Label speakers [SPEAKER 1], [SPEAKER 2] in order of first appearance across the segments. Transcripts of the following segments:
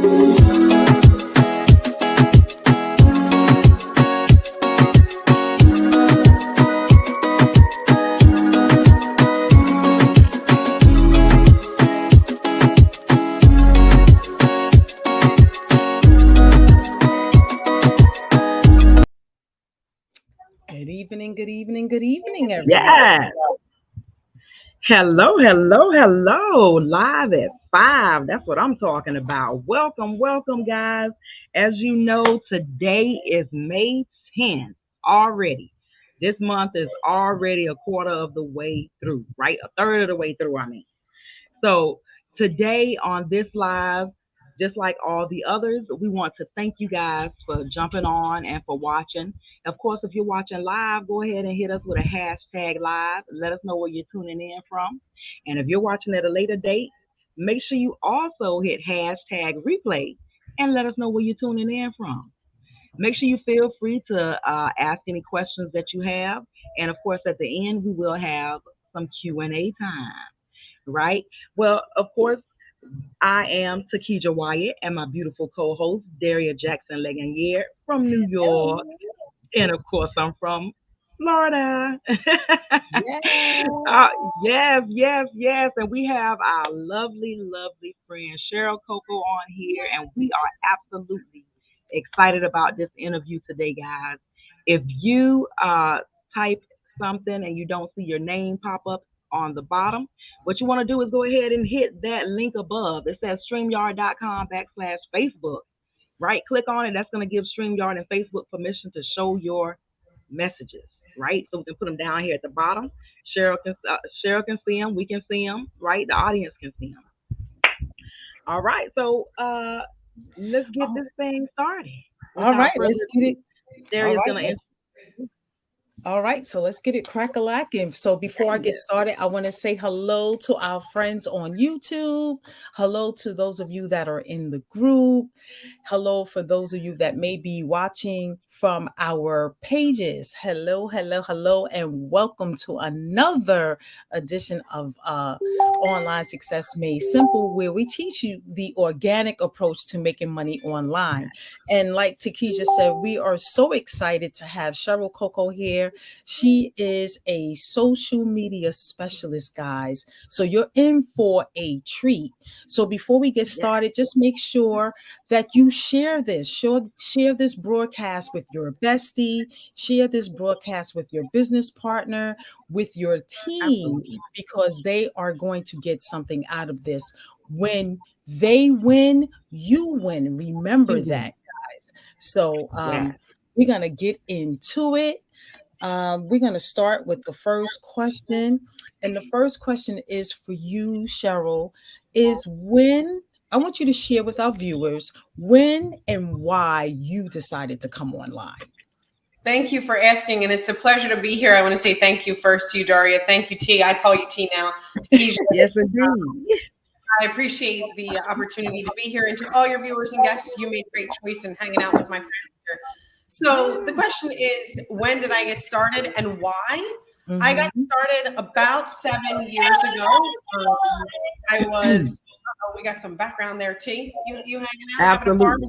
[SPEAKER 1] Good evening, everyone.
[SPEAKER 2] Yes. Hello. Live at 5. That's what I'm talking about. Welcome, guys. As you know, today is May 10th already. This month is already a quarter of the way through, right? A third of the way through, I mean. So today on this live, just like all the others, we want to thank you guys for jumping on and for watching. Of course, if you're watching live, go ahead and hit us with a hashtag live. Let us know where you're tuning in from. And if you're watching at a later date, make sure you also hit hashtag replay and let us know where you're tuning in from. Make sure you feel free to ask any questions that you have. And of course, at the end, we will have some Q&A time, right? Well, of course, I am Takija Wyatt and my beautiful co-host, Daria Jackson Legonier from New York. And of course, I'm from Florida.
[SPEAKER 1] Yeah.
[SPEAKER 2] uh, yes. And we have our lovely friend Cheryl Coco on here, and we are absolutely excited about this interview today, guys. If you type something and you don't see your name pop up on the bottom, what you want to do is go ahead and hit that link above. It says StreamYard.com/Facebook. Right? Click on it. That's going to give StreamYard and Facebook permission to show your messages, right? So we can put them down here at the bottom. Cheryl can see them. We can see them, right? The audience can see them. All right. So let's get
[SPEAKER 1] Oh,
[SPEAKER 2] this thing started.
[SPEAKER 1] all
[SPEAKER 2] Without
[SPEAKER 1] right,
[SPEAKER 2] further
[SPEAKER 1] let's get
[SPEAKER 2] ado,
[SPEAKER 1] it. All
[SPEAKER 2] Darius
[SPEAKER 1] right,
[SPEAKER 2] going to.
[SPEAKER 1] let's All right, so let's get it crack-a-lacking. So before I get started, I want to say hello to our friends on YouTube. Hello to those of you that are in the group. Hello for those of you that may be watching from our pages. Hello, and welcome to another edition of Online Success Made Simple, where we teach you the organic approach to making money online. And like Takesha said, we are so excited to have Cheryl Coco here. She is a social media specialist, guys. So you're in for a treat. So before we get started, just make sure that you share this broadcast with your bestie, share this broadcast with your business partner, with your team,
[SPEAKER 2] Absolutely.
[SPEAKER 1] because they are going to get something out of this. When they win, you win. Remember
[SPEAKER 2] You win.
[SPEAKER 1] that, guys. So
[SPEAKER 2] Yes.
[SPEAKER 1] we're going to get into it. We're going to start with the first question. And the first question is for you, Cheryl, is when I want you to share with our viewers when and why you decided to come online.
[SPEAKER 3] Thank you for asking, and it's a pleasure to be here. I want to say thank you first to you, Daria. Thank you, T. I call you T now. Keisha.
[SPEAKER 2] Yes, indeed.
[SPEAKER 3] I appreciate the opportunity to be here, and to all your viewers and guests, you made a great choice in hanging out with my friends here. So the question is, when did I get started and why? I got
[SPEAKER 1] Mhm.
[SPEAKER 3] started about 7 years ago. I was, we got some background there, T. You hanging out, having a party?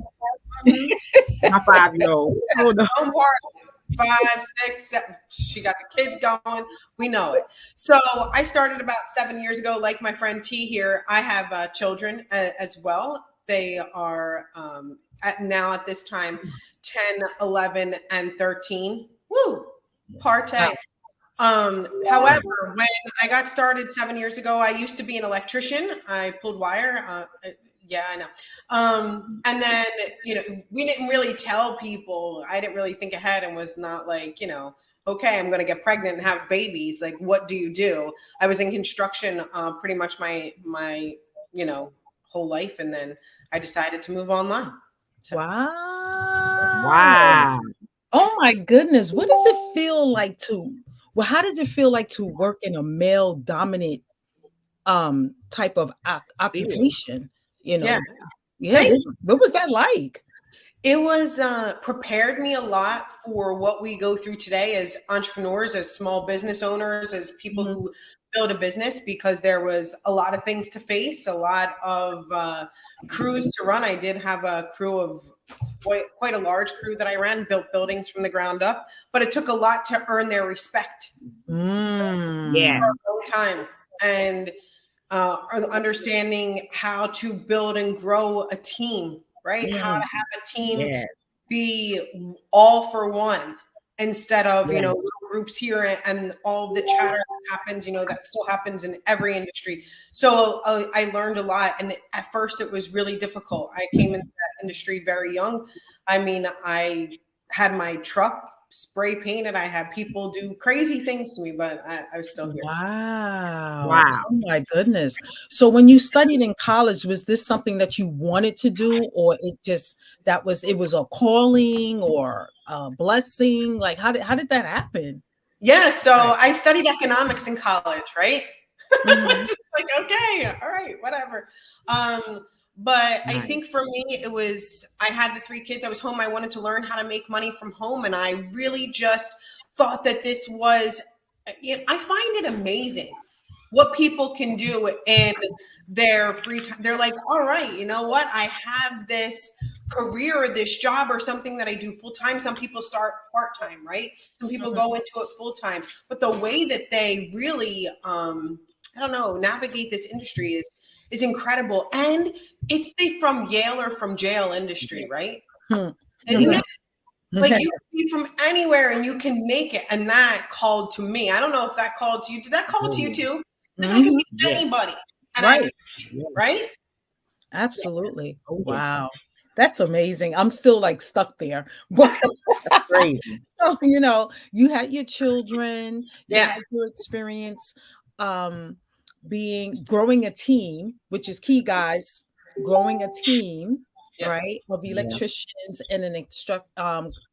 [SPEAKER 2] Absolutely.
[SPEAKER 3] Mhm.
[SPEAKER 2] My 5-year-old. Oh, no.
[SPEAKER 3] Home party. 5, 6, 7. She got the kids going. We know it. So I started about 7 years ago. Like my friend T here, I have children as well. They are now at this time 10, 11, and 13. Woo! Partay. However, when I got started 7 years ago, I used to be an electrician. I pulled wire. Yeah, I know. And then, we didn't really tell people. I didn't really think ahead and was not like, okay, I'm going to get pregnant and have babies. Like, what do you do? I was in construction pretty much my whole life. And then I decided to move online. So.
[SPEAKER 1] Wow.
[SPEAKER 2] Wow.
[SPEAKER 1] Oh my goodness. What does it feel like how does it feel like to work in a male dominant type of
[SPEAKER 2] Feel.
[SPEAKER 1] occupation? You
[SPEAKER 3] Yeah.
[SPEAKER 1] know, yeah.
[SPEAKER 3] Thank
[SPEAKER 1] What was that like?
[SPEAKER 3] It was prepared me a lot for what we go through today as entrepreneurs, as small business owners, as people
[SPEAKER 1] Mhm.
[SPEAKER 3] who build a business because there was a lot of things to face, a lot of crews to run. I did have a crew of quite a large crew that I ran, built buildings from the ground up, but it took a lot to earn their respect
[SPEAKER 2] Yeah.
[SPEAKER 1] Mm.
[SPEAKER 3] for a long time. And understanding how to build and grow a team, right? How
[SPEAKER 1] Yeah.
[SPEAKER 3] to have a team
[SPEAKER 2] Yeah.
[SPEAKER 3] be all for one instead of,
[SPEAKER 2] Yeah.
[SPEAKER 3] little groups here and all the chatter that happens, that still happens in every industry. So I learned a lot. And at first it was really difficult. I came into that industry very young. I mean, I had my truck spray painted. I had people do crazy things to me, but I was still here.
[SPEAKER 1] Wow.
[SPEAKER 2] Wow.
[SPEAKER 1] Oh my goodness. So when you studied in college, was this something that you wanted to do, or it was a calling or a blessing? Like how did that happen?
[SPEAKER 3] Yeah, so
[SPEAKER 2] Right.
[SPEAKER 3] I studied economics in college, right?
[SPEAKER 1] Mhm.
[SPEAKER 3] Just like, okay, all right, whatever. But I
[SPEAKER 2] Nice.
[SPEAKER 3] think for me, it was I had the three kids. I was home. I wanted to learn how to make money from home, and I really just thought that this was. I find it amazing what people can do in their free time. They're like, all right, you know what? I have this career or this job or something that I do full time. Some people start part time, right? Some people
[SPEAKER 1] Mhm.
[SPEAKER 3] go into it full time. But the way that they really, I don't know, navigate this industry is incredible. And it's the from Yale or from jail industry, right?
[SPEAKER 1] Hmm.
[SPEAKER 3] Isn't it? Like
[SPEAKER 1] Yeah.
[SPEAKER 3] you can be from anywhere and you can make it. And that called to me. I don't know if that called to you. Did that call
[SPEAKER 2] Oh
[SPEAKER 3] to you
[SPEAKER 2] yeah.
[SPEAKER 3] too? Like I could
[SPEAKER 1] Mhm.
[SPEAKER 3] be
[SPEAKER 2] Yeah.
[SPEAKER 3] anybody and I
[SPEAKER 1] Right.
[SPEAKER 3] could,
[SPEAKER 2] Yeah.
[SPEAKER 3] right?
[SPEAKER 1] Absolutely.
[SPEAKER 2] Oh yeah.
[SPEAKER 1] Wow. That's amazing. I'm still like stuck there. But
[SPEAKER 2] That's crazy.
[SPEAKER 1] so, you had your children, you
[SPEAKER 3] Yeah.
[SPEAKER 1] had your experience growing a team, which is key, guys, growing a team,
[SPEAKER 3] Yeah.
[SPEAKER 1] right, of
[SPEAKER 2] Yeah.
[SPEAKER 1] electricians in an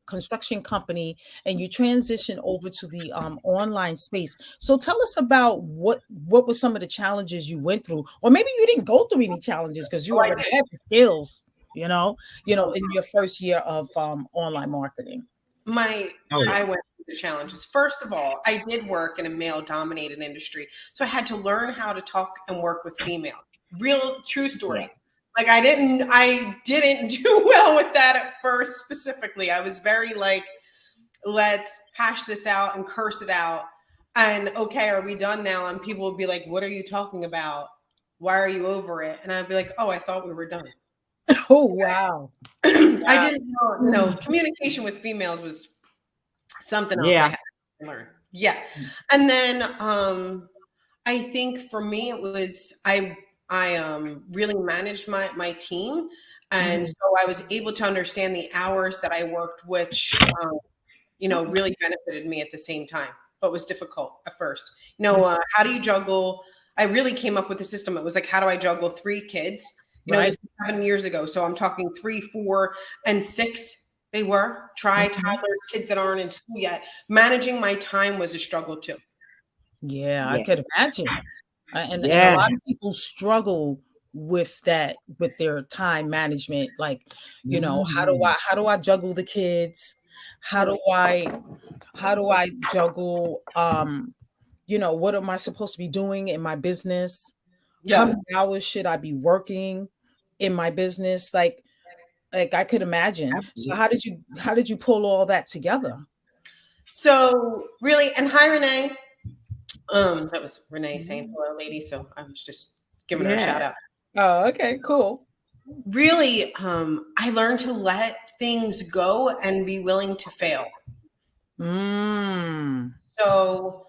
[SPEAKER 1] construction company, and you transition over to the online space. So tell us about what were some of the challenges you went through, or maybe you didn't go through any challenges because you
[SPEAKER 3] Oh, I
[SPEAKER 1] already
[SPEAKER 3] did.
[SPEAKER 1] had the skills,
[SPEAKER 3] Oh,
[SPEAKER 1] in your first year of online marketing.
[SPEAKER 3] my
[SPEAKER 2] Oh
[SPEAKER 3] I
[SPEAKER 2] yeah.
[SPEAKER 3] went through the challenges. First of all, I did work in a male dominated industry. So I had to learn how to talk and work with females. Real true
[SPEAKER 2] Yeah.
[SPEAKER 3] story. Like I didn't do well with that at first specifically. I was very like, let's hash this out and curse it out. And okay, are we done now? And people would be like, what are you talking about? Why are you over it? And I'd be like, oh, I thought we were done.
[SPEAKER 1] Oh, wow.
[SPEAKER 3] I
[SPEAKER 1] Wow.
[SPEAKER 3] didn't know, communication with females was something else I
[SPEAKER 2] Yeah.
[SPEAKER 3] had to learn. Yeah. And then I think for me it was I really managed my team. And
[SPEAKER 1] Mhm.
[SPEAKER 3] so I was able to understand the hours that I worked, which really benefited me at the same time, but was difficult at first. How do you juggle? I really came up with a system. It was like, how do I juggle three kids? This
[SPEAKER 1] Right.
[SPEAKER 3] was 7 years ago. So I'm talking 3, 4, and 6. They were
[SPEAKER 1] Mhm.
[SPEAKER 3] toddlers, kids that aren't in school yet. Managing my time was a struggle too.
[SPEAKER 1] Yeah, I
[SPEAKER 2] Yeah.
[SPEAKER 1] could imagine. And a
[SPEAKER 2] Yeah.
[SPEAKER 1] lot of people struggle with that, with their time management. Like,
[SPEAKER 2] Mhm.
[SPEAKER 1] how do I juggle the kids? How do I how do I juggle what am I supposed to be doing in my business? How
[SPEAKER 3] Yeah.
[SPEAKER 1] many hours should I be working in my business? Like I could imagine. So
[SPEAKER 2] Absolutely.
[SPEAKER 1] how did you pull all that together?
[SPEAKER 3] So really, and hi Renee. That was Renee saying hello, lady. So I was just giving her a shout
[SPEAKER 2] Yeah.
[SPEAKER 3] out.
[SPEAKER 1] Oh, okay, cool.
[SPEAKER 3] Really, I learned to let things go and be willing to fail.
[SPEAKER 1] Mm.
[SPEAKER 3] So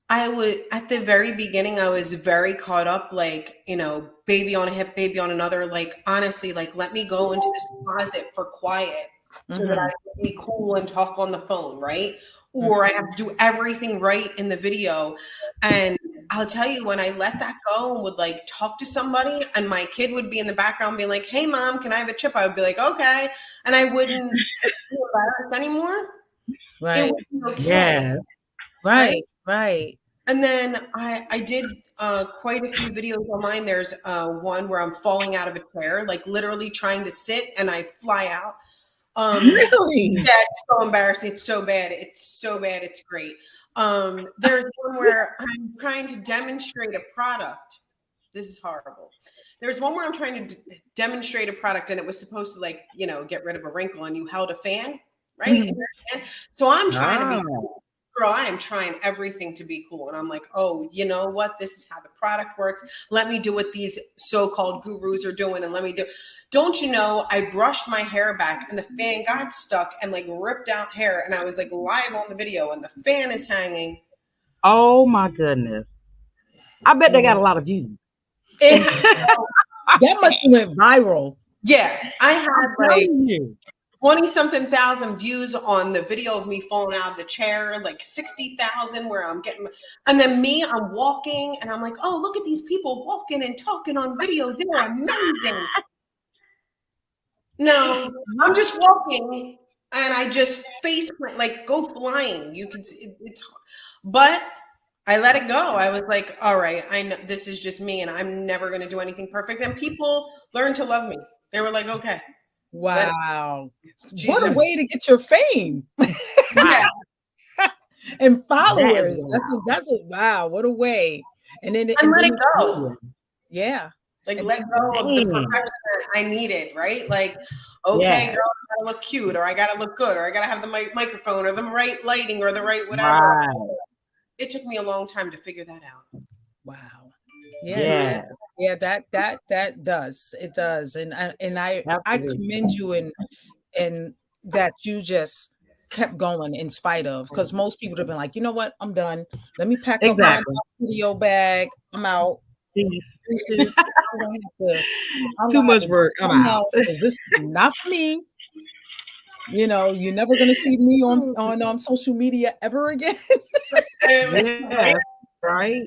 [SPEAKER 3] I would, at the very beginning, I was very caught up, like, baby on a hip, baby on another. Like, honestly, like, let me go into this closet for quiet so that I
[SPEAKER 1] Mhm.
[SPEAKER 3] can be cool and talk on the phone, right?
[SPEAKER 1] Mhm.
[SPEAKER 3] Or I have to do everything right in the video. And I'll tell you, when I let that go and would like talk to somebody, and my kid would be in the background being like, hey, mom, can I have a chip? I would be like, okay. And I wouldn't be embarrassed anymore. It
[SPEAKER 1] Right.
[SPEAKER 3] would be okay,
[SPEAKER 2] Yeah.
[SPEAKER 3] right?
[SPEAKER 1] Right. Right.
[SPEAKER 3] And then I did quite a few videos online. There's one where I'm falling out of a chair, like literally trying to sit, and I fly out. Um,
[SPEAKER 1] Really?
[SPEAKER 3] yeah, it's so embarrassing. It's so bad. It's so bad. It's great. There's one where I'm trying to demonstrate a product. This is horrible. There's one where I'm trying to demonstrate a product, and it was supposed to, like, get rid of a wrinkle, and you held a fan, right? In your hand. So I'm trying to be
[SPEAKER 2] Oh,
[SPEAKER 3] girl, I am trying everything to be cool. And I'm like, oh, you know what? This is how the product works. Let me do what these so-called gurus are doing, and let me do. Don't you know, I brushed my hair back and the fan got stuck and like ripped out hair. And I was like live on the video and the fan is hanging.
[SPEAKER 2] oh my goodness. I bet they got a lot of views.
[SPEAKER 3] It's
[SPEAKER 1] That must have went viral.
[SPEAKER 3] yeah, I had
[SPEAKER 2] I'm
[SPEAKER 3] like
[SPEAKER 2] telling you.
[SPEAKER 3] 20 something thousand views on the video of me falling out of the chair, like 60,000 where I'm getting, and then me, I'm walking and I'm like, oh, look at these people walking and talking on video. They're amazing. No, I'm just walking and I just face plant, like go flying. You can see it's, but I let it go. I was like, all right, I know this is just me and I'm never going to do anything perfect. And people learned to love me. They were like, okay.
[SPEAKER 1] Wow. What a way to get your fame
[SPEAKER 3] Yeah.
[SPEAKER 1] and
[SPEAKER 2] That is
[SPEAKER 1] followers. That's a wow, what a way. And then
[SPEAKER 3] And let it go.
[SPEAKER 1] yeah.
[SPEAKER 3] Like
[SPEAKER 1] And
[SPEAKER 3] let go of the
[SPEAKER 2] Man.
[SPEAKER 3] perfection that I needed, right? Like, okay,
[SPEAKER 2] Yeah.
[SPEAKER 3] girl, I gotta look cute, or I gotta look good, or I gotta have the microphone, or the right lighting, or the right whatever.
[SPEAKER 2] Right.
[SPEAKER 3] It took me a long time to figure that out.
[SPEAKER 1] wow. Yeah,
[SPEAKER 2] Yeah.
[SPEAKER 1] yeah, that does. It does. And I
[SPEAKER 2] Absolutely.
[SPEAKER 1] commend you and that you just kept going in spite of, because most people have been like, you know what, I'm done. Let me pack up my
[SPEAKER 2] Exactly.
[SPEAKER 1] video bag. I'm out.
[SPEAKER 2] See,
[SPEAKER 1] Deuces. I'm
[SPEAKER 2] too
[SPEAKER 1] gonna have
[SPEAKER 2] much
[SPEAKER 1] to do
[SPEAKER 2] work. I'm
[SPEAKER 1] something
[SPEAKER 2] out.
[SPEAKER 1] else because this is not for me. You're never gonna see me on social media ever again.
[SPEAKER 3] And it was
[SPEAKER 2] Yeah. Right.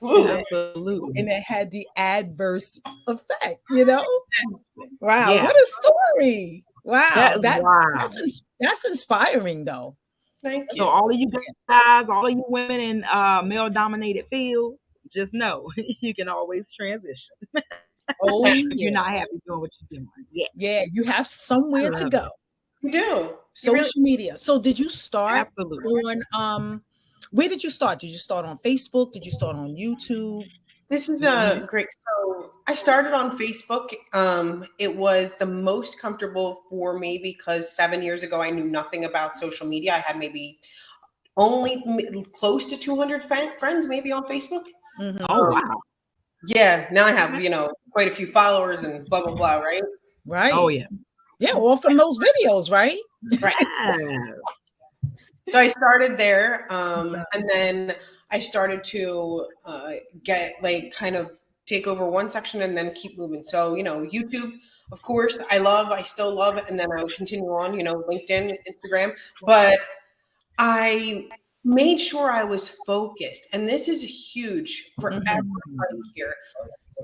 [SPEAKER 3] ooh,
[SPEAKER 1] and
[SPEAKER 2] Absolutely.
[SPEAKER 1] it had the adverse effect. Wow,
[SPEAKER 2] Yeah.
[SPEAKER 1] what a story.
[SPEAKER 2] That
[SPEAKER 1] Wow,
[SPEAKER 2] is
[SPEAKER 1] that's
[SPEAKER 2] wild.
[SPEAKER 1] that's inspiring though.
[SPEAKER 3] thank
[SPEAKER 2] So
[SPEAKER 3] you.
[SPEAKER 2] all of you guys, all of you women in male dominated fields, just know you can always transition
[SPEAKER 1] Oh
[SPEAKER 2] if you're
[SPEAKER 1] yeah.
[SPEAKER 2] not happy doing what you're doing. Yeah.
[SPEAKER 1] Yeah, you have
[SPEAKER 2] I
[SPEAKER 1] somewhere to
[SPEAKER 2] love
[SPEAKER 1] go.
[SPEAKER 2] it.
[SPEAKER 3] You do. You really.
[SPEAKER 1] Social media. So did you start
[SPEAKER 2] Absolutely.
[SPEAKER 1] on where did you start? Did you start on Facebook? Did you start on YouTube?
[SPEAKER 3] This is a great. So I started on Facebook. It was the most comfortable for me because 7 years ago I knew nothing about social media. I had maybe only close to 200 friends, maybe on Facebook.
[SPEAKER 1] Mhm.
[SPEAKER 2] Oh
[SPEAKER 3] Um,
[SPEAKER 2] wow.
[SPEAKER 3] yeah, now I have
[SPEAKER 2] Okay.
[SPEAKER 3] quite a few followers and blah blah blah. Right,
[SPEAKER 2] Oh
[SPEAKER 1] Right.
[SPEAKER 2] yeah.
[SPEAKER 1] Yeah, all from those videos, right?
[SPEAKER 3] right.
[SPEAKER 2] Yeah.
[SPEAKER 3] So I started there,
[SPEAKER 1] Mhm.
[SPEAKER 3] and then I started to get like kind of take over one section and then keep moving. So YouTube, of course, I still love it, and then I would continue on, LinkedIn, Instagram, but I made sure I was focused, and this is huge for
[SPEAKER 1] Mhm.
[SPEAKER 3] everybody here.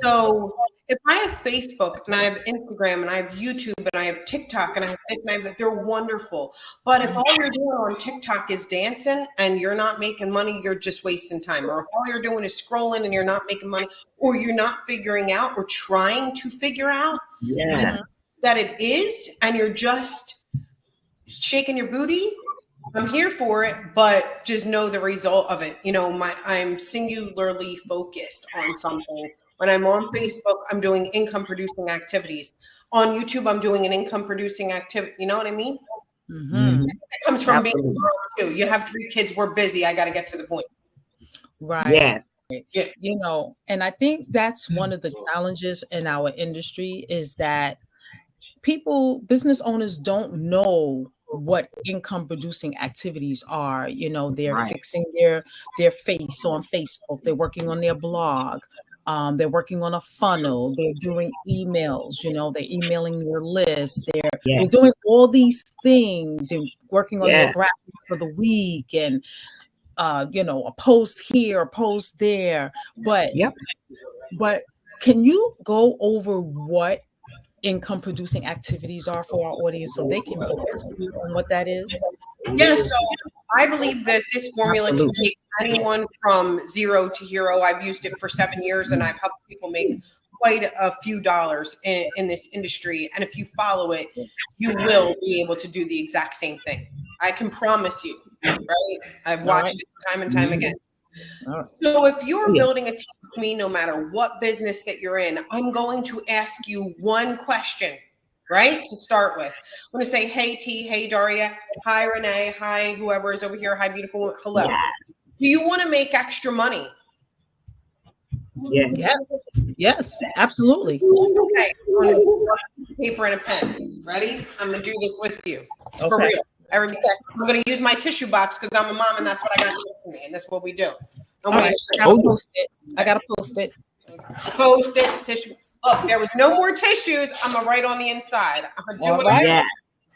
[SPEAKER 3] So if I have Facebook and I have Instagram and I have YouTube and I have TikTok and I have this and I have that, they're wonderful. But if all you're doing on TikTok is dancing and you're not making money, you're just wasting time. Or if all you're doing is scrolling and you're not making money, or you're not figuring out or trying to figure out
[SPEAKER 2] Yeah.
[SPEAKER 1] Mhm.
[SPEAKER 3] that it is, and you're just shaking your booty, I'm here for it, but just know the result of it. I'm singularly focused on something. When I'm on Facebook, I'm doing income producing activities. On YouTube, I'm doing an income producing activity. You know what I mean?
[SPEAKER 1] Mhm.
[SPEAKER 2] Hmm.
[SPEAKER 3] It comes from being a
[SPEAKER 2] Absolutely.
[SPEAKER 3] mom too. You have 3 kids, we're busy. I got to get to the point.
[SPEAKER 1] Right.
[SPEAKER 2] Yeah.
[SPEAKER 3] Yeah.
[SPEAKER 1] And I think that's one of the challenges in our industry is that business owners don't know what income producing activities are. They're
[SPEAKER 2] Right.
[SPEAKER 1] fixing their face on Facebook, they're working on their blog, they're working on a funnel, they're doing emails, they're emailing their list,
[SPEAKER 2] Yeah.
[SPEAKER 1] they're doing all these things and working on their
[SPEAKER 2] Yeah.
[SPEAKER 1] graphics for the week and a post here, a post there. But
[SPEAKER 2] Yep.
[SPEAKER 1] but can you go over what income producing activities are for our audience so they can be clear on what that is?
[SPEAKER 3] Yeah. So I believe that this formula can
[SPEAKER 2] Absolutely.
[SPEAKER 3] take anyone from zero to hero. I've used it for 7 years and I've helped people make quite a few dollars in this industry. And if you follow it, you will be able to do the exact same thing. I can promise you. right? I've
[SPEAKER 1] All
[SPEAKER 3] watched
[SPEAKER 1] right.
[SPEAKER 3] it time and time again.
[SPEAKER 1] All right.
[SPEAKER 3] So if you're
[SPEAKER 2] Yeah.
[SPEAKER 3] building a team with me, no matter what business that you're in, I'm going to ask you one question, right? To start with. I'm going to say, hey, T, hey, Daria, hi, Renee, hi, whoever is over here, hi, beautiful, hello.
[SPEAKER 2] Yeah.
[SPEAKER 3] Do you want to make extra money?
[SPEAKER 2] Yeah.
[SPEAKER 1] Yes. Yes. Absolutely.
[SPEAKER 3] Okay, I'm gonna paper and a pen. Ready? I'm gonna do this with you. It's for
[SPEAKER 1] Okay.
[SPEAKER 3] real. Everybody, I'm gonna use my tissue box because I'm a mom and that's what I got to do for me, and that's what we do.
[SPEAKER 1] All right. I gotta post it. I gotta post it.
[SPEAKER 3] Post-its, tissue. Look, there was no more tissues. I'm gonna write on the inside. I'm gonna do
[SPEAKER 1] All
[SPEAKER 3] what
[SPEAKER 1] right.
[SPEAKER 2] Yeah.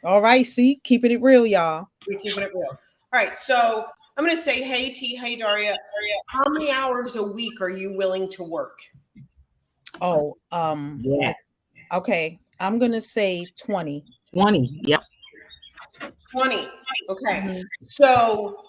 [SPEAKER 1] All right. See, keeping it real, y'all.
[SPEAKER 3] we're keeping it real. All right, so I'm gonna say, hey T, hey Daria. How many hours a week are you willing to work?
[SPEAKER 1] Oh,
[SPEAKER 2] Yeah.
[SPEAKER 1] okay. I'm gonna say 20.
[SPEAKER 2] 20. Yep.
[SPEAKER 3] 20. Okay.
[SPEAKER 1] Mhm.
[SPEAKER 3] So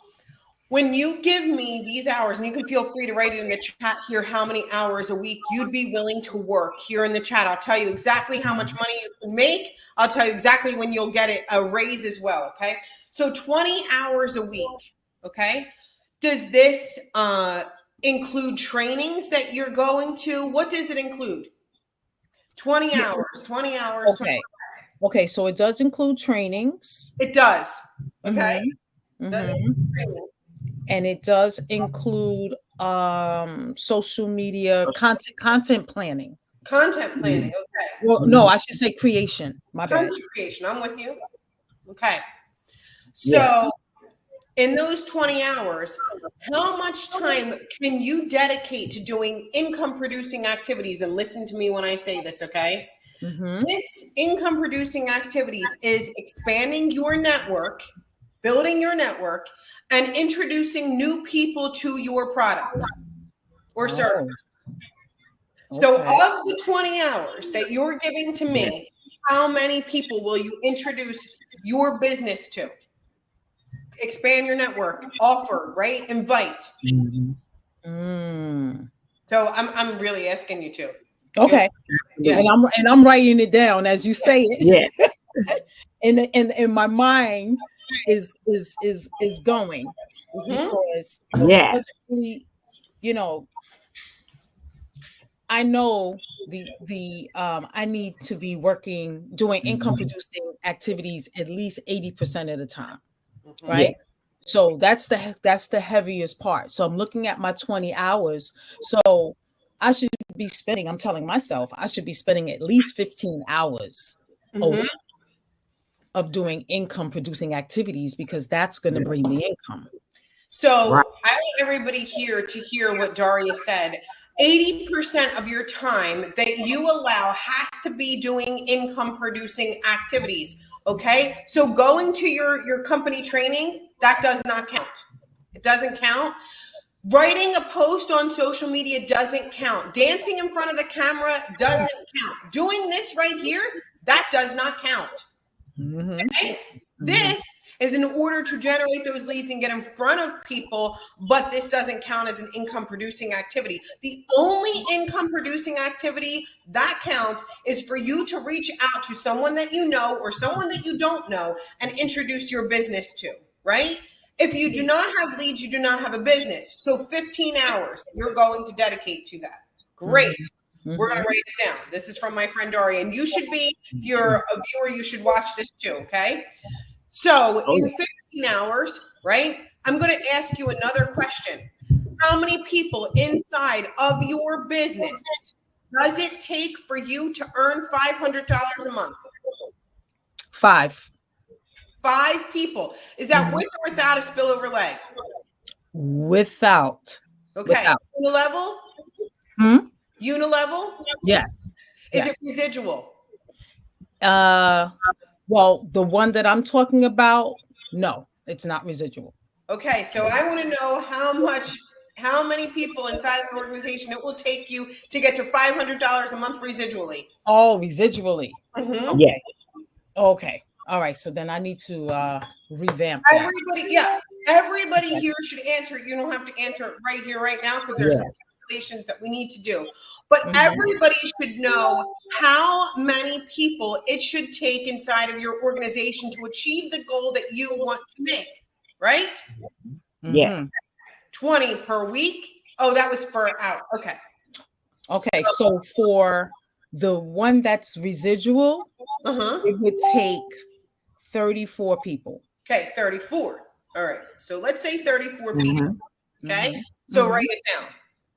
[SPEAKER 3] when you give me these hours, and you can feel free to write it in the chat here, how many hours a week you'd be willing to work here in the chat. I'll tell you exactly how much money you can make. I'll tell you exactly when you'll get it, a raise as well. Okay. So 20 hours a week. Okay. Does this include trainings that you're going to? What does it include? 20
[SPEAKER 1] Yeah.
[SPEAKER 3] hours, 20 hours. 20.
[SPEAKER 1] Okay. Okay. So it does include trainings.
[SPEAKER 3] It does. Okay.
[SPEAKER 1] Mhm.
[SPEAKER 3] Does it
[SPEAKER 1] Mhm.
[SPEAKER 3] include training?
[SPEAKER 1] And it does include social media content planning.
[SPEAKER 3] Content planning. Okay.
[SPEAKER 1] Well, no, I should say creation. My bad.
[SPEAKER 3] Content creation. I'm with you. Okay.
[SPEAKER 2] Yeah.
[SPEAKER 3] So in those 20 hours, how much time can you dedicate to doing income producing activities? And listen to me when I say this, okay?
[SPEAKER 1] Mhm.
[SPEAKER 3] This income producing activities is expanding your network, building your network, and introducing new people to your product or service. So
[SPEAKER 1] Okay.
[SPEAKER 3] of the 20 hours that you're giving to
[SPEAKER 2] Yeah.
[SPEAKER 3] me, how many people will you introduce your business to? Expand your network, offer, right? Invite.
[SPEAKER 2] Mhm.
[SPEAKER 1] Mm.
[SPEAKER 3] So I'm really asking you to.
[SPEAKER 1] Okay.
[SPEAKER 3] Yeah.
[SPEAKER 1] And I'm writing it down as you say it.
[SPEAKER 2] Yeah.
[SPEAKER 1] And my mind is going
[SPEAKER 3] Mhm.
[SPEAKER 1] because
[SPEAKER 2] Yeah.
[SPEAKER 1] it doesn't really, you know, I know I need to be doing income producing activities at least 80% of the time,
[SPEAKER 3] Mhm.
[SPEAKER 1] right? So that's the heaviest part. So I'm looking at my 20 hours. So I should be spending, I'm telling myself, I should be spending at least 15 hours a
[SPEAKER 3] Mhm.
[SPEAKER 1] week of doing income producing activities because that's going to bring the income.
[SPEAKER 3] So
[SPEAKER 2] Right.
[SPEAKER 3] I want everybody here to hear what Daria said. 80% of your time that you allow has to be doing income producing activities. Okay. So going to your company training, that does not count. It doesn't count. Writing a post on social media doesn't count. Dancing in front of the camera doesn't count. Doing this right here, that does not count.
[SPEAKER 1] Mhm.
[SPEAKER 3] Okay? This is in order to generate those leads and get in front of people, but this doesn't count as an income producing activity. The only income producing activity that counts is for you to reach out to someone that you know or someone that you don't know and introduce your business to, right? If you do not have leads, you do not have a business. So 15 hours you're going to dedicate to that. Great. We're going to write it down. This is from my friend Dory. And you should be, if you're a viewer, you should watch this too, okay? So
[SPEAKER 2] Oh,
[SPEAKER 3] in
[SPEAKER 2] yeah.
[SPEAKER 3] 15 hours, right, I'm going to ask you another question. How many people inside of your business does it take for you to earn $500 a month?
[SPEAKER 1] 5.
[SPEAKER 3] 5 people. Is that with or without a spillover leg?
[SPEAKER 1] Without.
[SPEAKER 3] Okay.
[SPEAKER 1] Without.
[SPEAKER 3] Unilevel?
[SPEAKER 1] Hmm?
[SPEAKER 3] Unilevel?
[SPEAKER 1] Yes.
[SPEAKER 3] Is
[SPEAKER 1] Yes.
[SPEAKER 3] it residual?
[SPEAKER 1] Well, the one that I'm talking about, no, it's not residual.
[SPEAKER 3] Okay, so I want to know how many people inside of an organization it will take you to get to $500 a month residually.
[SPEAKER 1] Oh, residually.
[SPEAKER 3] Mhm.
[SPEAKER 2] Yeah.
[SPEAKER 1] Okay. All right. So then I need to revamp that.
[SPEAKER 3] Everybody here should answer it. You don't have to answer it right here, right now, because there's
[SPEAKER 2] Yeah.
[SPEAKER 3] some calculations that we need to do. But
[SPEAKER 1] Mhm.
[SPEAKER 3] everybody should know how many people it should take inside of your organization to achieve the goal that you want to make. right?
[SPEAKER 2] Yes.
[SPEAKER 1] Mm-hmm.
[SPEAKER 3] 20 per week. Oh, that was per hour. Okay.
[SPEAKER 1] Okay, so for the one that's residual,
[SPEAKER 3] Uh-huh.
[SPEAKER 1] it would take 34 people.
[SPEAKER 3] Okay, 34. All right. So let's say 34 people.
[SPEAKER 2] Mm-hmm.
[SPEAKER 3] Okay.
[SPEAKER 1] Mm-hmm.
[SPEAKER 3] So
[SPEAKER 1] Mm-hmm.
[SPEAKER 3] write it down.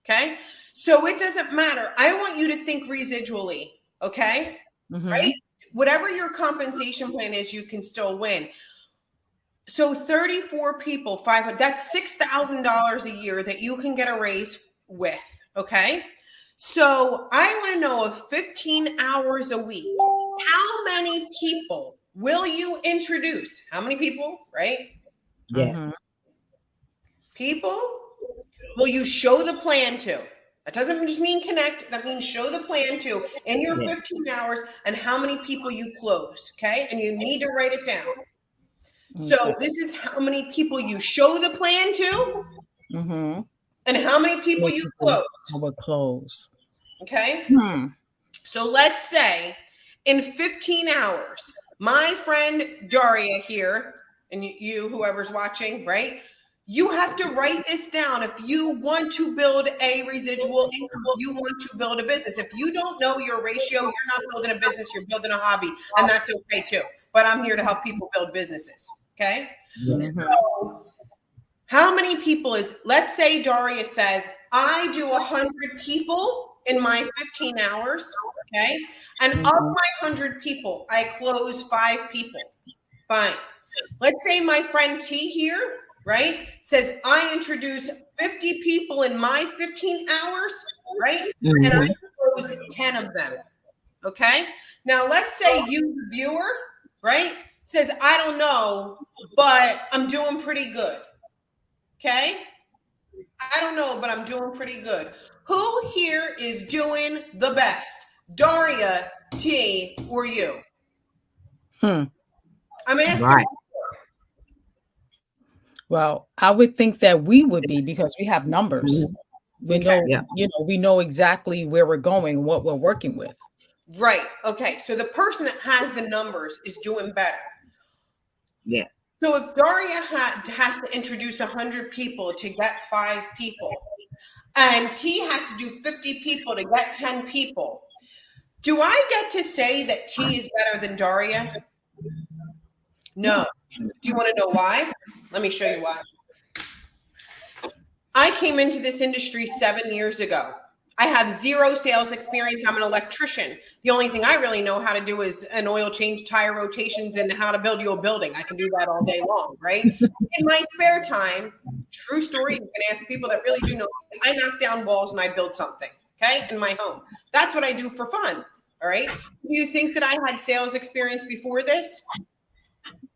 [SPEAKER 3] Okay. So it doesn't matter. I want you to think residually. Okay.
[SPEAKER 1] Mm-hmm.
[SPEAKER 3] Right? Whatever your compensation plan is, you can still win. So 34 people, 500, that's $6,000 a year that you can get a raise with. Okay. So I want to know if 15 hours a week, how many people will you introduce? How many people, right?
[SPEAKER 2] Yes.
[SPEAKER 1] Mm-hmm.
[SPEAKER 3] People will you show the plan to? That doesn't just mean connect. That means show the plan to in your
[SPEAKER 2] Yes.
[SPEAKER 3] 15 hours and how many people you close. Okay. And you need to write it down. So
[SPEAKER 1] Okay.
[SPEAKER 3] this is how many people you show the plan to
[SPEAKER 1] Mm-hmm.
[SPEAKER 3] and how many people
[SPEAKER 1] Make
[SPEAKER 3] you
[SPEAKER 1] people
[SPEAKER 3] close.
[SPEAKER 1] our close.
[SPEAKER 3] Okay.
[SPEAKER 1] Hmm.
[SPEAKER 3] So let's say in 15 hours, my friend Daria here, and you whoever's watching, right? You have to write this down if you want to build a residual income, if you want to build a business. If you don't know your ratio, you're not building a business, you're building a hobby, and that's okay too. But I'm here to help people build businesses. Okay.
[SPEAKER 2] Yes.
[SPEAKER 1] Mm-hmm.
[SPEAKER 3] So how many people is, let's say Daria says, I do 100 people in my 15 hours. Okay. And of
[SPEAKER 1] Mm-hmm.
[SPEAKER 3] my 100 people, I close 5 people. Fine. Let's say my friend T here, right, says I introduce 50 people in my 15 hours, right? And I
[SPEAKER 2] Mm-hmm.
[SPEAKER 3] close 10 of them. Okay. Now let's say you, the viewer, right, says, I don't know, but I'm doing pretty good. Okay. I don't know, but I'm doing pretty good. Who here is doing the best? Daria, T, or you?
[SPEAKER 1] Hmm.
[SPEAKER 3] I'm asking.
[SPEAKER 2] Right.
[SPEAKER 1] Well, I would think that we would be because we have numbers.
[SPEAKER 2] Mhm.
[SPEAKER 1] We
[SPEAKER 3] Okay.
[SPEAKER 1] know,
[SPEAKER 2] Yeah.
[SPEAKER 1] we know exactly where we're going and what we're working with.
[SPEAKER 3] Right. Okay. So the person that has the numbers is doing better.
[SPEAKER 2] Yeah.
[SPEAKER 3] So if Daria has to introduce 100 people to get 5 people, and T has to do 50 people to get 10 people, do I get to say that T is better than Daria? No. Do you want to know why? Let me show you why. I came into this industry 7 years ago. I have 0 sales experience. I'm an electrician. The only thing I really know how to do is an oil change, tire rotations, and how to build you a building. I can do that all day long, right? In my spare time, true story, you can ask people that really do know. I knock down walls and I build something, okay, in my home. That's what I do for fun, all right? Do you think that I had sales experience before this?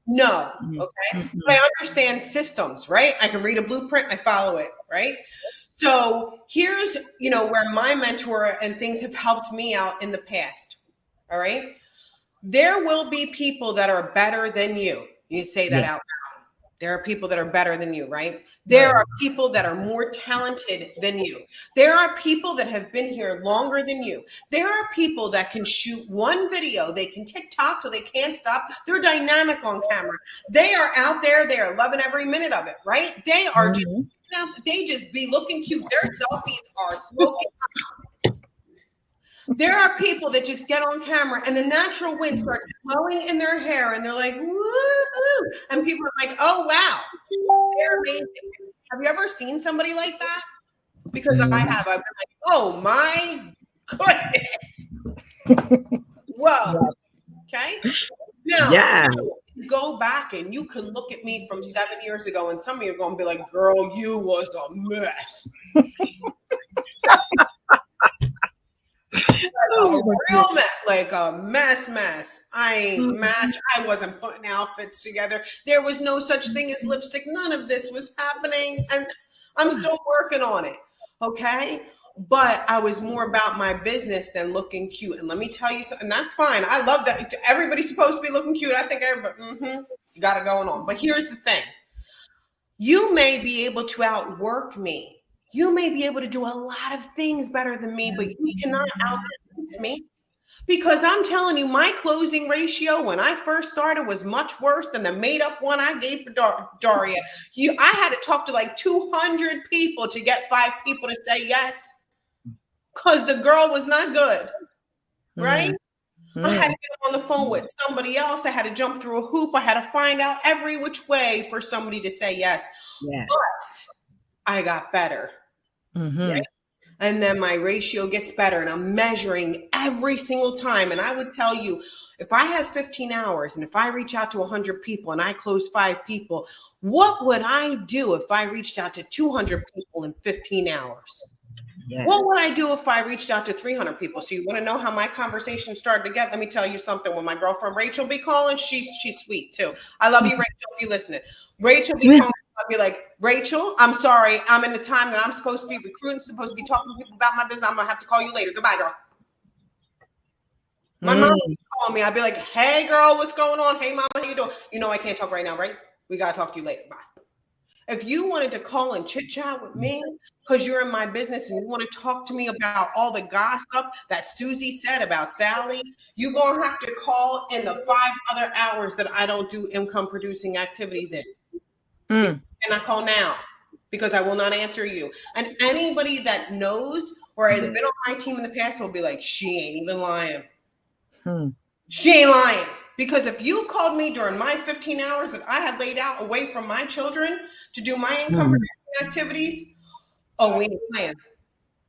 [SPEAKER 3] No, okay?
[SPEAKER 1] Mm-hmm.
[SPEAKER 3] But I understand systems, right? I can read a blueprint, I follow it, right? So here's, where my mentor and things have helped me out in the past, all right? There will be people that are better than you. You say that
[SPEAKER 2] Yeah.
[SPEAKER 3] out loud. There are people that are better than you, right? There are people that are more talented than you. There are people that have been here longer than you. There are people that can shoot one video. They can TikTok till they can't stop. They're dynamic on camera. They are out there. They are loving every minute of it, right? They are just, they just be looking cute. Their selfies are smoking. There are people that just get on camera and the natural wind starts blowing in their hair and they're like, woo! And people are like, oh, wow, they're amazing. Have you ever seen somebody like that? Because I have. I've been like, oh my goodness. Whoa. Okay. Now,
[SPEAKER 2] Yeah.
[SPEAKER 3] go back and you can look at me from 7 years ago and some of you are going to be like, girl, you was a mess. A real mess, like a mess. I ain't match. I wasn't putting outfits together. There was no such thing as lipstick. None of this was happening. And I'm still working on it. Okay. But I was more about my business than looking cute. And let me tell you something, and that's fine. I love that. Everybody's supposed to be looking cute. I think everybody, you got it going on. But here's the thing. You may be able to outwork me. You may be able to do a lot of things better than me, but you cannot outdistance me. Because I'm telling you, my closing ratio when I first started was much worse than the made up one I gave for Daria. I had to talk to like 200 people to get 5 people to say yes because the girl was not good, right? I had to get on the phone with somebody else. I had to jump through a hoop. I had to find out every which way for somebody to say yes.
[SPEAKER 2] Yeah.
[SPEAKER 3] But I got better.
[SPEAKER 2] Yeah.
[SPEAKER 3] And then my ratio gets better and I'm measuring every single time. And I would tell you, if I have 15 hours and if I reach out to 100 people and I close 5 people, what would I do if I reached out to 200 people in 15 hours?
[SPEAKER 2] Yeah.
[SPEAKER 3] What would I do if I reached out to 300 people? So you want to know how my conversation started to get? Let me tell you something. When my girlfriend Rachel be calling, she's sweet too. I love you, Rachel, if you listening. Rachel be calling. I'll be like, Rachel, I'm sorry. I'm in the time that I'm supposed to be recruiting, supposed to be talking to people about my business. I'm going to have to call you later. Goodbye, girl. My mom would call me. I'd be like, hey, girl, what's going on? Hey, mama, how you doing? You know I can't talk right now, right? We got to talk to you later. Bye. If you wanted to call and chit chat with me because you're in my business and you want to talk to me about all the gossip that Susie said about Sally, you're going to have to call in the 5 other hours that I don't do income producing activities in. And I call now because I will not answer you. And anybody that knows or has been on my team in the past will be like, she ain't even lying. She ain't lying. Because if you called me during my 15 hours that I had laid out away from my children to do my income producing activities, we ain't playing.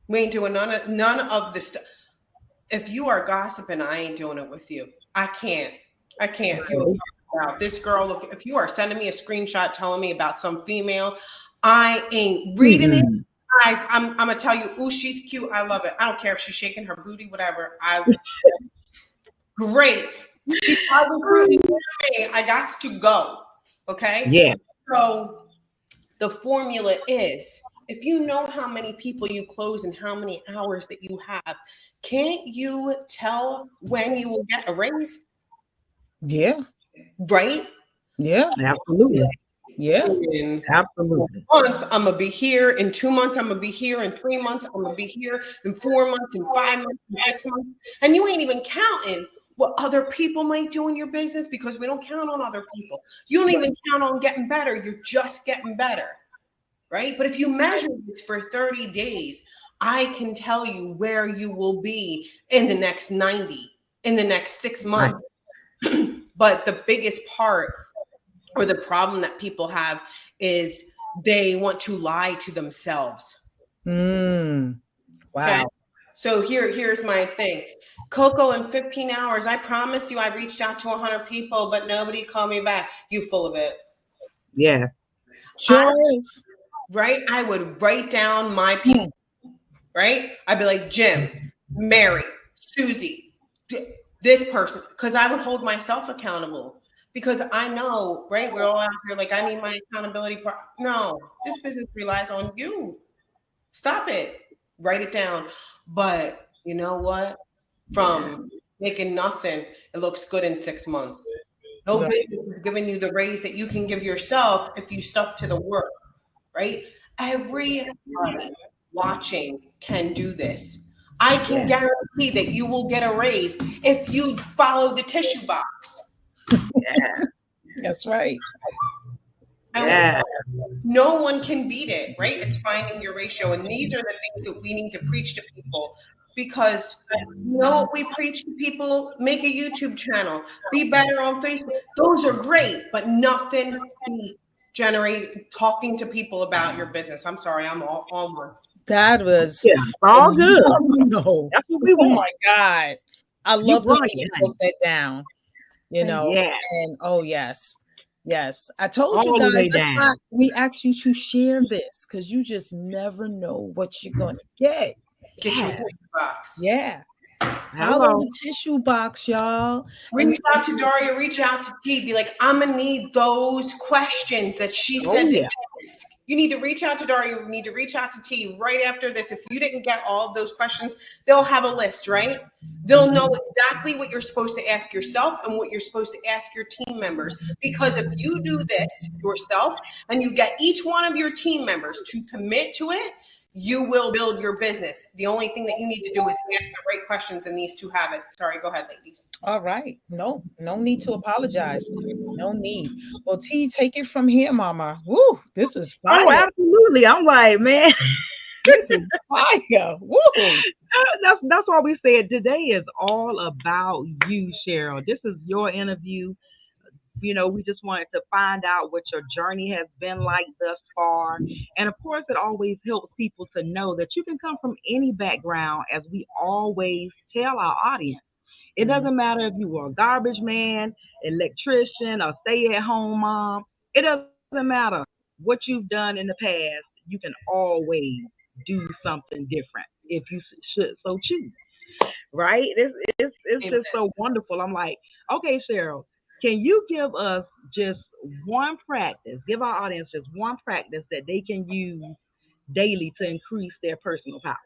[SPEAKER 3] We ain't doing none of this stuff. If you are gossiping, I ain't doing it with you. I can't. If you about this girl, look, if you are sending me a screenshot telling me about some female, I ain't reading it. I'm gonna tell you, ooh, she's cute. I love it. I don't care if she's shaking her booty, whatever. Great. She's probably rooting for me. I got to go. Okay.
[SPEAKER 2] Yeah.
[SPEAKER 3] So the formula is, if you know how many people you close and how many hours that you have, can't you tell when you will get a raise?
[SPEAKER 1] Yeah.
[SPEAKER 3] Right?
[SPEAKER 1] Yeah.
[SPEAKER 2] Absolutely.
[SPEAKER 1] Yeah.
[SPEAKER 2] Absolutely.
[SPEAKER 3] Month, I'm gonna be here. In 2 months, I'm gonna be here. In 3 months, I'm gonna be here. In 4 months, in 5 months, in 6 months. And you ain't even counting what other people might do in your business because we don't count on other people. You don't even count on getting better. You're just getting better. Right? But if you measure this for 30 days, I can tell you where you will be in the next 90, in the next 6 months. But the biggest part or the problem that people have is they want to lie to themselves.
[SPEAKER 1] Wow.
[SPEAKER 3] Okay? So here's my thing. Coco, in 15 hours, I promise you I reached out to 100 people, but nobody called me back. You full of it.
[SPEAKER 2] Yeah.
[SPEAKER 1] Sure is.
[SPEAKER 3] Right? I would write down my people. Right? I'd be like, Jim, Mary, Susie, this person, because I would hold myself accountable. Because I know, right? We're all out here like, I need my accountability part. No, this business relies on you. Stop it. Write it down. But you know what? From making nothing, it looks good in 6 months. No business is giving you the raise that you can give yourself if you stuck to the work, right? Everybody watching can do this. I can guarantee that you will get a raise if you follow the tissue box.
[SPEAKER 2] Yeah.
[SPEAKER 1] That's right.
[SPEAKER 3] And no one can beat it, right? It's finding your ratio. And these are the things that we need to preach to people because we preach to people, make a YouTube channel, be better on Facebook. Those are great, but nothing talking to people about your business. I'm sorry, I'm all on one.
[SPEAKER 1] That was
[SPEAKER 2] all good.
[SPEAKER 1] No.
[SPEAKER 2] That's what we want.
[SPEAKER 1] Oh my God. I love the way you broke that down. And yes. I told you guys that's why we asked you to share this because you just never know what you're gonna get.
[SPEAKER 3] Get your tissue box.
[SPEAKER 1] Yeah. Follow the tissue box, y'all.
[SPEAKER 3] Reach out to Daria, reach out to T. Be like, I'm gonna need those questions that she said to ask. You need to reach out to Daria. You need to reach out to T right after this. If you didn't get all of those questions, they'll have a list, right? They'll know exactly what you're supposed to ask yourself and what you're supposed to ask your team members. Because if you do this yourself and you get each one of your team members to commit to it, you will build your business. The only thing that you need to do is ask the right questions, and these two have it. Sorry, go ahead, ladies.
[SPEAKER 1] All right. No, no need to apologize. No need. Well, T, take it from here, Mama. Woo, this is
[SPEAKER 2] Oh,
[SPEAKER 1] fire.
[SPEAKER 2] absolutely. I'm like, man,
[SPEAKER 1] This is fire. Woo.
[SPEAKER 2] that's why we said today is all about you, Cheryl. This is your interview. We just wanted to find out what your journey has been like thus far. And of course, it always helps people to know that you can come from any background, as we always tell our audience. It
[SPEAKER 1] Mhm.
[SPEAKER 2] doesn't matter if you were a garbage man, electrician, or stay at home mom. It doesn't matter what you've done in the past. You can always do something different if you should so choose, right? It's
[SPEAKER 3] Amen.
[SPEAKER 2] just so wonderful. I'm like, okay, Cheryl, can you give us just one practice, give our audience just one practice that they can use daily to increase their personal power?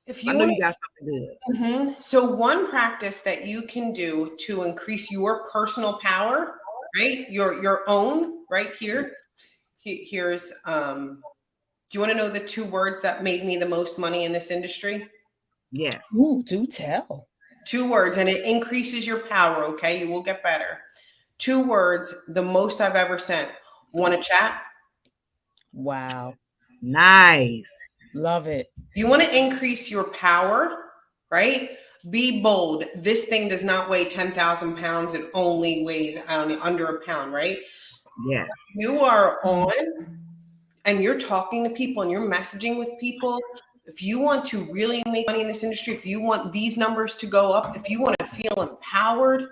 [SPEAKER 3] If
[SPEAKER 2] I
[SPEAKER 3] you
[SPEAKER 2] know
[SPEAKER 3] want
[SPEAKER 2] you got something good.
[SPEAKER 3] So one practice that you can do to increase your personal power, right? Your own, right here. Here's do you want to know the two words that made me the most money in this industry?
[SPEAKER 2] Yeah.
[SPEAKER 1] Ooh, do tell.
[SPEAKER 3] Two words, and it increases your power, okay? You will get better. Two words, the most I've ever sent. Want to chat?
[SPEAKER 1] Wow.
[SPEAKER 2] Nice.
[SPEAKER 1] Love it.
[SPEAKER 3] You want to increase your power, right? Be bold. This thing does not weigh 10,000 pounds. It only weighs, I don't know, under a pound, right?
[SPEAKER 2] Yeah.
[SPEAKER 3] You are on and you're talking to people and you're messaging with people. If you want to really make money in this industry, if you want these numbers to go up, if you want to feel empowered,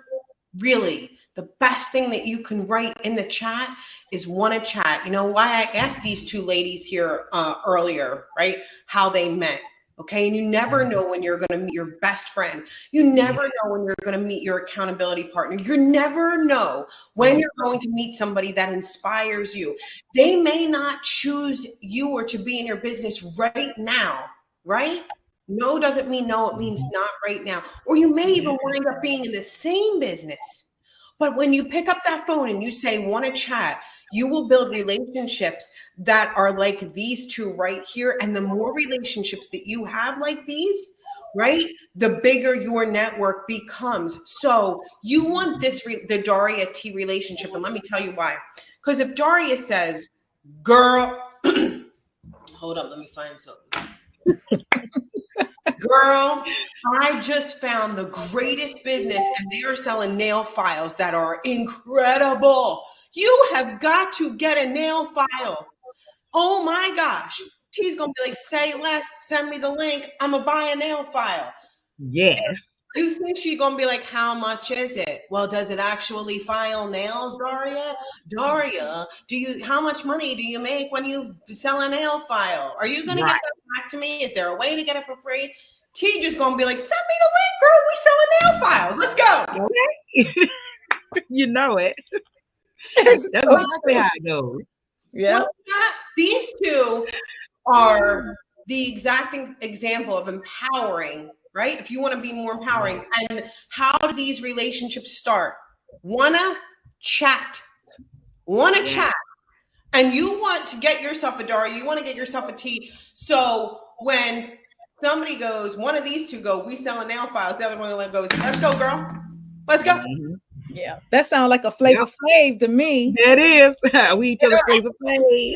[SPEAKER 3] really, the best thing that you can write in the chat is want to chat. You know why I asked these two ladies here earlier, right? How they met. Okay. And you never know when you're going to meet your best friend. You never know when you're going to meet your accountability partner. You never know when you're going to meet somebody that inspires you. They may not choose you or to be in your business right now, right? No doesn't mean no, it means not right now. Or you may even wind up being in the same business. But when you pick up that phone and you say, want to chat, you will build relationships that are like these two right here. And the more relationships that you have like these, right, the bigger your network becomes. So you want the Daria T relationship. And let me tell you why. Because if Daria says, girl, hold up, let me find something. Girl, I just found the greatest business and they are selling nail files that are incredible. You have got to get a nail file. Oh my gosh. She's going to be like, say less, send me the link. I'm going to buy a nail file.
[SPEAKER 2] Yes.
[SPEAKER 3] You think she's going to be like, how much is it? Well, does it actually file nails, Daria? Daria, how much money do you make when you sell a nail file? Are you going to get
[SPEAKER 2] Right.
[SPEAKER 3] that back to me? Is there a way to get it for free? T just going to be like, send me the link, girl. We selling nail files. Let's go.
[SPEAKER 2] Okay. You know it.
[SPEAKER 1] It's
[SPEAKER 2] That's
[SPEAKER 1] so
[SPEAKER 2] exactly
[SPEAKER 1] true.
[SPEAKER 2] how it goes.
[SPEAKER 1] Yeah.
[SPEAKER 3] Well, these two are the exact example of empowering, right? If you want to be more empowering. And how do these relationships start? Wanna chat. Wanna chat. And you want to get yourself a Daria, you want to get yourself a T. So when somebody goes, one of these two go, we selling nail files, the other one goes, let's go, girl. Let's go.
[SPEAKER 2] Mm-hmm.
[SPEAKER 1] Yeah. That sounds like a
[SPEAKER 2] Yep.
[SPEAKER 1] Flavor Flav to me.
[SPEAKER 2] That is. We each other's flavor flav.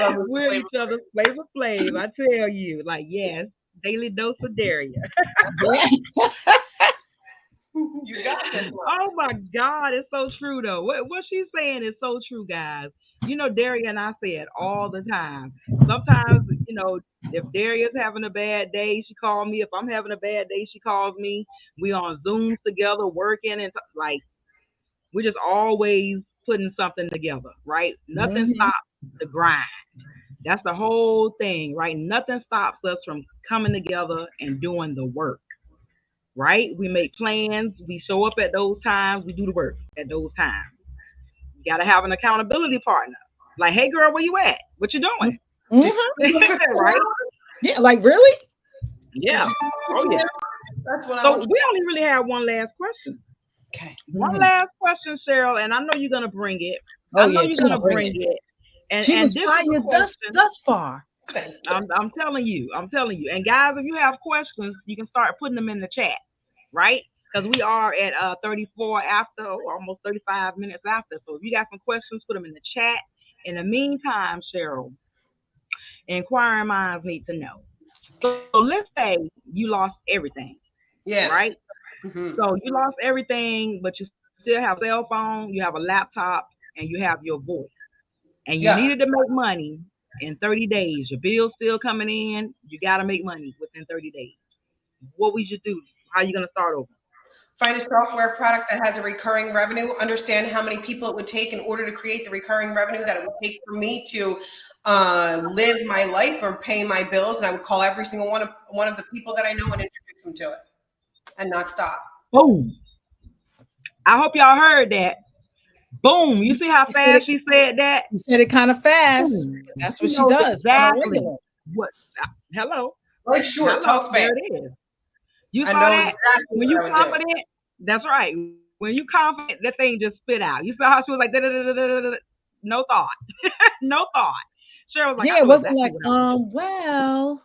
[SPEAKER 3] Um,
[SPEAKER 2] We're each other's flavor flav. I tell you. Like, yes, daily dose of Daria.
[SPEAKER 1] Yeah.
[SPEAKER 3] You got this one.
[SPEAKER 2] Oh my God, it's so true though. What she's saying is so true, guys. Daria and I say it all the time. Sometimes, if Daria's having a bad day, she calls me. If I'm having a bad day, she calls me. We on Zooms together, working, and like we're just always putting something together, right? Nothing
[SPEAKER 1] Mhm.
[SPEAKER 2] stops the grind. That's the whole thing, right? Nothing stops us from coming together and doing the work, right? We make plans, we show up at those times, we do the work at those times. You got to have an accountability partner. Like, hey, girl, where you at? What you doing?
[SPEAKER 1] Mhm.
[SPEAKER 2] Right?
[SPEAKER 1] Yeah. Like, really?
[SPEAKER 2] Yeah. Oh, yeah.
[SPEAKER 3] That's what I
[SPEAKER 2] So
[SPEAKER 3] want.
[SPEAKER 2] we only really have one last question.
[SPEAKER 3] Okay.
[SPEAKER 2] One
[SPEAKER 1] Mhm.
[SPEAKER 2] last question, Cheryl, and I know you're going to bring it.
[SPEAKER 1] Oh,
[SPEAKER 2] I know
[SPEAKER 1] yeah.
[SPEAKER 2] you're
[SPEAKER 1] She
[SPEAKER 2] going to
[SPEAKER 1] gonna bring
[SPEAKER 2] bring
[SPEAKER 1] it.
[SPEAKER 2] it.
[SPEAKER 1] She
[SPEAKER 2] And
[SPEAKER 1] was
[SPEAKER 2] this is a
[SPEAKER 1] fired
[SPEAKER 2] question.
[SPEAKER 1] thus far.
[SPEAKER 2] I'm telling you. I'm telling you. And guys, if you have questions, you can start putting them in the chat, right? Because we are at 34 after, almost 35 minutes after. So if you got some questions, put them in the chat. In the meantime, Cheryl, inquiring minds need to know. So let's say you lost everything,
[SPEAKER 3] Yeah.
[SPEAKER 2] right?
[SPEAKER 3] Hmm.
[SPEAKER 2] So you lost everything, but you still have a cell phone, you have a laptop, and you have your voice. And you
[SPEAKER 3] Yeah.
[SPEAKER 2] needed to make money in 30 days. Your bill's still coming in. You got to make money within 30 days. What would you do? How are you going to start over?
[SPEAKER 3] Find a software product that has a recurring revenue. Understand how many people it would take in order to create the recurring revenue that it would take for me to live my life or pay my bills. And I would call every single one of the people that I know and introduce them to it, and not stop.
[SPEAKER 2] Boom. I hope y'all heard that. Boom. You
[SPEAKER 1] She,
[SPEAKER 2] see how
[SPEAKER 1] she said it.
[SPEAKER 2] fast she said that?
[SPEAKER 1] She said it kind of fast.
[SPEAKER 2] Boom.
[SPEAKER 1] That's
[SPEAKER 2] She
[SPEAKER 1] what she
[SPEAKER 2] knows
[SPEAKER 1] does on a
[SPEAKER 2] exactly
[SPEAKER 1] regular.
[SPEAKER 2] what. Hello.
[SPEAKER 3] Life short,
[SPEAKER 2] Hello.
[SPEAKER 3] talk
[SPEAKER 2] There
[SPEAKER 3] fast.
[SPEAKER 2] it is. You
[SPEAKER 3] I
[SPEAKER 2] saw
[SPEAKER 3] know
[SPEAKER 2] that?
[SPEAKER 3] exactly
[SPEAKER 2] When
[SPEAKER 3] what
[SPEAKER 2] you
[SPEAKER 3] I would do.
[SPEAKER 2] confident, that's right. When you confident, that thing just spit out. You saw how she was like, "Da-da-da-da-da-da-da." No thought. No thought. Cheryl was like,
[SPEAKER 1] Yeah,
[SPEAKER 2] I
[SPEAKER 1] it
[SPEAKER 2] know
[SPEAKER 1] wasn't
[SPEAKER 2] exactly
[SPEAKER 1] like,
[SPEAKER 2] what I would do.
[SPEAKER 1] well,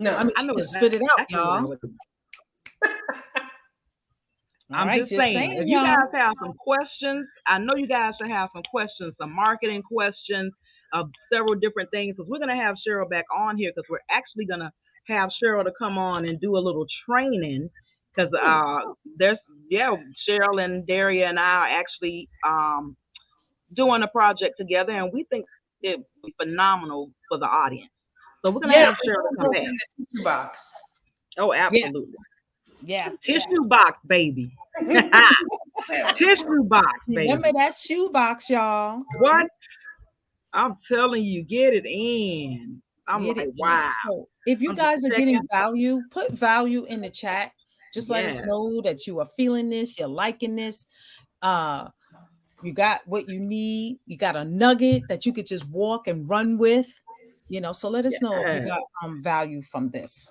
[SPEAKER 1] I
[SPEAKER 3] No.
[SPEAKER 1] mean,
[SPEAKER 2] I
[SPEAKER 1] she
[SPEAKER 2] know
[SPEAKER 1] just spit it out,
[SPEAKER 2] exactly what I
[SPEAKER 1] y'all.
[SPEAKER 2] would do.
[SPEAKER 1] All
[SPEAKER 2] I'm
[SPEAKER 1] right,
[SPEAKER 2] just
[SPEAKER 1] just
[SPEAKER 2] saying, if
[SPEAKER 1] saying,
[SPEAKER 2] you
[SPEAKER 1] y'all.
[SPEAKER 2] guys have some questions, I know you guys should have some questions, some marketing questions of several different things, because we're going to have Cheryl back on here because we're actually going to have Cheryl to come on and do a little training because there's, yeah, Cheryl and Daria and I are actually doing a project together, and we think it would be phenomenal for the audience. So we're going to
[SPEAKER 3] Yeah,
[SPEAKER 2] have
[SPEAKER 3] we
[SPEAKER 2] Cheryl to
[SPEAKER 3] don't
[SPEAKER 2] come
[SPEAKER 3] go
[SPEAKER 2] back.
[SPEAKER 3] in the tissue box.
[SPEAKER 2] Oh,
[SPEAKER 1] Yeah,
[SPEAKER 2] absolutely.
[SPEAKER 1] yeah.
[SPEAKER 2] Tissue box, baby. Tissue box,
[SPEAKER 1] Remember
[SPEAKER 2] baby.
[SPEAKER 1] that shoe box, y'all.
[SPEAKER 2] What? I'm telling you, get it in. I'm
[SPEAKER 1] Get
[SPEAKER 2] like,
[SPEAKER 1] it in.
[SPEAKER 2] wow.
[SPEAKER 1] So if you
[SPEAKER 2] I'm just
[SPEAKER 1] guys are getting
[SPEAKER 2] checking.
[SPEAKER 1] value, put value in the chat. Just let us
[SPEAKER 2] Yeah,
[SPEAKER 1] know that you are feeling this, you're liking this. Uh, you got what you need. You got a nugget that you could just walk and run with. So let us know if you
[SPEAKER 2] yeah.
[SPEAKER 1] got value from this.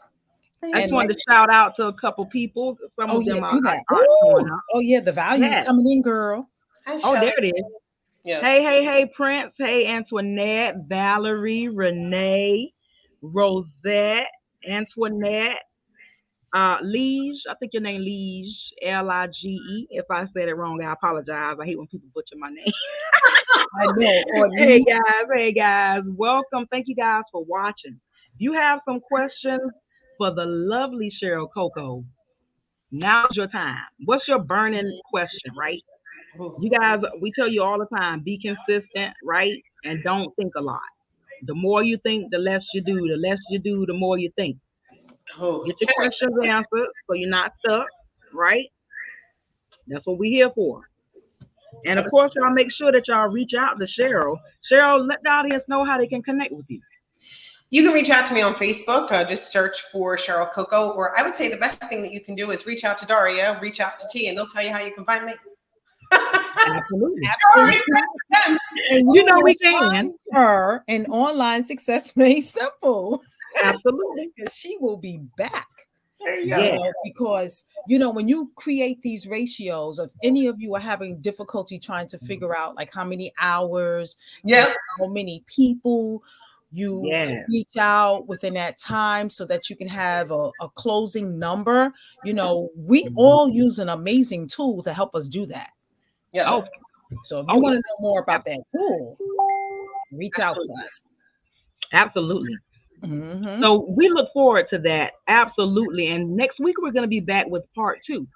[SPEAKER 2] I just
[SPEAKER 1] And let
[SPEAKER 2] wanted to shout out to a couple people. Some
[SPEAKER 1] Oh
[SPEAKER 2] of
[SPEAKER 1] yeah,
[SPEAKER 2] them
[SPEAKER 1] do that.
[SPEAKER 2] aren't showing
[SPEAKER 1] Ooh.
[SPEAKER 2] up.
[SPEAKER 1] Oh yeah, the value is
[SPEAKER 2] Yeah.
[SPEAKER 1] coming in, girl.
[SPEAKER 3] Hi,
[SPEAKER 2] Oh, there
[SPEAKER 3] Shelly.
[SPEAKER 2] it is.
[SPEAKER 3] Yeah.
[SPEAKER 2] Hey, hey, hey, Prince. Hey, Antoinette, Valerie, Renee, Rosette, Antoinette, Lige. I think your name Lige, Lige. If I said it wrong, I apologize. I hate when people butcher my name.
[SPEAKER 1] I know. Or
[SPEAKER 2] Hey
[SPEAKER 1] leave.
[SPEAKER 2] guys, hey guys, welcome. Thank you guys for watching. If you have some questions for the lovely Cheryl Coco, now's your time. What's your burning question, right?
[SPEAKER 3] Ooh.
[SPEAKER 2] You guys, we tell you all the time, be consistent, right? And don't think a lot. The more you think, the less you do. The less you do, the more you think. Get your
[SPEAKER 3] Okay.
[SPEAKER 2] questions answered so you're not stuck, right? That's what we're here for. And of course, y'all make sure that y'all reach out to Cheryl. Cheryl, let the audience know how they can connect with you.
[SPEAKER 3] You can reach out to me on Facebook. Just search for Cheryl Coco. Or I would say the best thing that you can do is reach out to Daria, reach out to T, and they'll tell you how you can find me.
[SPEAKER 2] Absolutely.
[SPEAKER 1] Absolutely. And
[SPEAKER 2] You
[SPEAKER 1] you
[SPEAKER 2] know we
[SPEAKER 1] will
[SPEAKER 2] can.
[SPEAKER 1] find her in online success made simple.
[SPEAKER 2] Absolutely.
[SPEAKER 1] Because she will be back.
[SPEAKER 3] There you
[SPEAKER 2] Yeah.
[SPEAKER 3] go.
[SPEAKER 1] Because when you create these ratios, if any of you are having difficulty trying to figure out like how many hours,
[SPEAKER 3] Yeah.
[SPEAKER 1] how many people you can
[SPEAKER 2] Yeah.
[SPEAKER 1] reach out within that time so that you can have a closing number. We all use an amazing tool to help us do that.
[SPEAKER 3] Yeah.
[SPEAKER 2] Oh,
[SPEAKER 1] So if you
[SPEAKER 2] oh
[SPEAKER 1] want
[SPEAKER 2] yeah.
[SPEAKER 1] to know more about that tool, reach out to
[SPEAKER 3] Absolutely.
[SPEAKER 1] us.
[SPEAKER 2] Absolutely.
[SPEAKER 1] Mhm.
[SPEAKER 2] So we look forward to that. Absolutely. And next week we're going to be back with part two.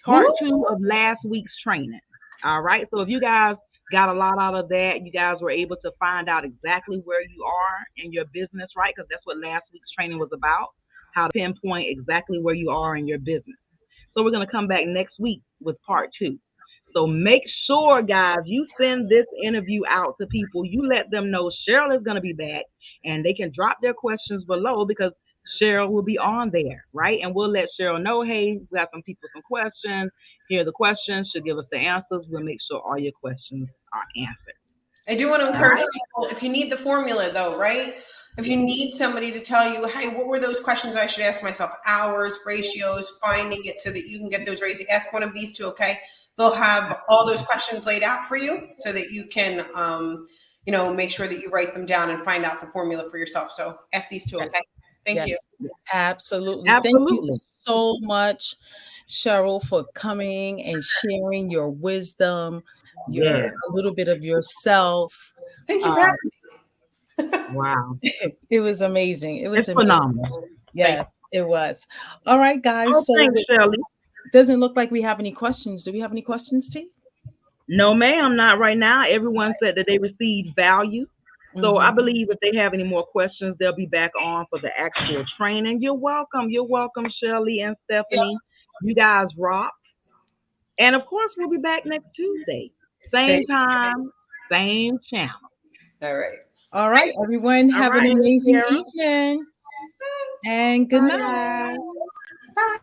[SPEAKER 2] Part
[SPEAKER 1] Woo!
[SPEAKER 2] two of last week's training. All right. So if you guys got a lot out of that, you guys were able to find out exactly where you are in your business, right? Because that's what last week's training was about, how to pinpoint exactly where you are in your business. So we're going to come back next week with part two. So make sure, guys, you send this interview out to people. You let them know Cheryl is going to be back and they can drop their questions below because Cheryl will be on there, right? And we'll let Cheryl know, hey, we got some people some questions. Here are the questions. She'll give us the answers. We'll make sure all your questions are answered.
[SPEAKER 3] I do want to
[SPEAKER 2] All
[SPEAKER 3] encourage
[SPEAKER 2] right?
[SPEAKER 3] people, if you need the formula though, right? If you need somebody to tell you, hey, what were those questions I should ask myself? Hours, ratios, finding it so that you can get those ratios. Ask one of these two, okay? They'll have all those questions laid out for you so that you can make sure that you write them down and find out the formula for yourself. So ask these two, okay?
[SPEAKER 1] Yes.
[SPEAKER 3] Thank you.
[SPEAKER 1] Yes. Absolutely. Thank you
[SPEAKER 2] Absolutely.
[SPEAKER 1] so much, Cheryl, for coming and sharing your wisdom, your
[SPEAKER 2] Yes.
[SPEAKER 1] a little bit of yourself.
[SPEAKER 3] Thank you for
[SPEAKER 1] Um,
[SPEAKER 3] having
[SPEAKER 2] Wow.
[SPEAKER 1] it was amazing. It was
[SPEAKER 2] It's
[SPEAKER 1] amazing.
[SPEAKER 2] phenomenal.
[SPEAKER 3] me.
[SPEAKER 1] Yes, it was. All right, guys.
[SPEAKER 2] Oh,
[SPEAKER 1] So
[SPEAKER 2] thanks,
[SPEAKER 1] it
[SPEAKER 2] Shirley.
[SPEAKER 1] doesn't look like we have any questions. Do we have any questions, T?
[SPEAKER 2] No, ma'am, not right now. Everyone said that they received value. So I
[SPEAKER 1] Mm-hmm.
[SPEAKER 2] believe if they have any more questions, they'll be back on for the actual training. You're welcome. You're welcome, Shirley and
[SPEAKER 3] Yep.
[SPEAKER 2] Stephanie. You guys rock. And of course, we'll be back next Tuesday.
[SPEAKER 3] There
[SPEAKER 2] Same
[SPEAKER 3] you
[SPEAKER 2] time, same channel.
[SPEAKER 3] go. All right.
[SPEAKER 1] All right, everyone,
[SPEAKER 2] All
[SPEAKER 1] have an
[SPEAKER 2] right, Miss
[SPEAKER 1] amazing
[SPEAKER 2] Sarah.
[SPEAKER 1] evening and good
[SPEAKER 2] Bye,
[SPEAKER 1] night.
[SPEAKER 2] guys.
[SPEAKER 3] Bye.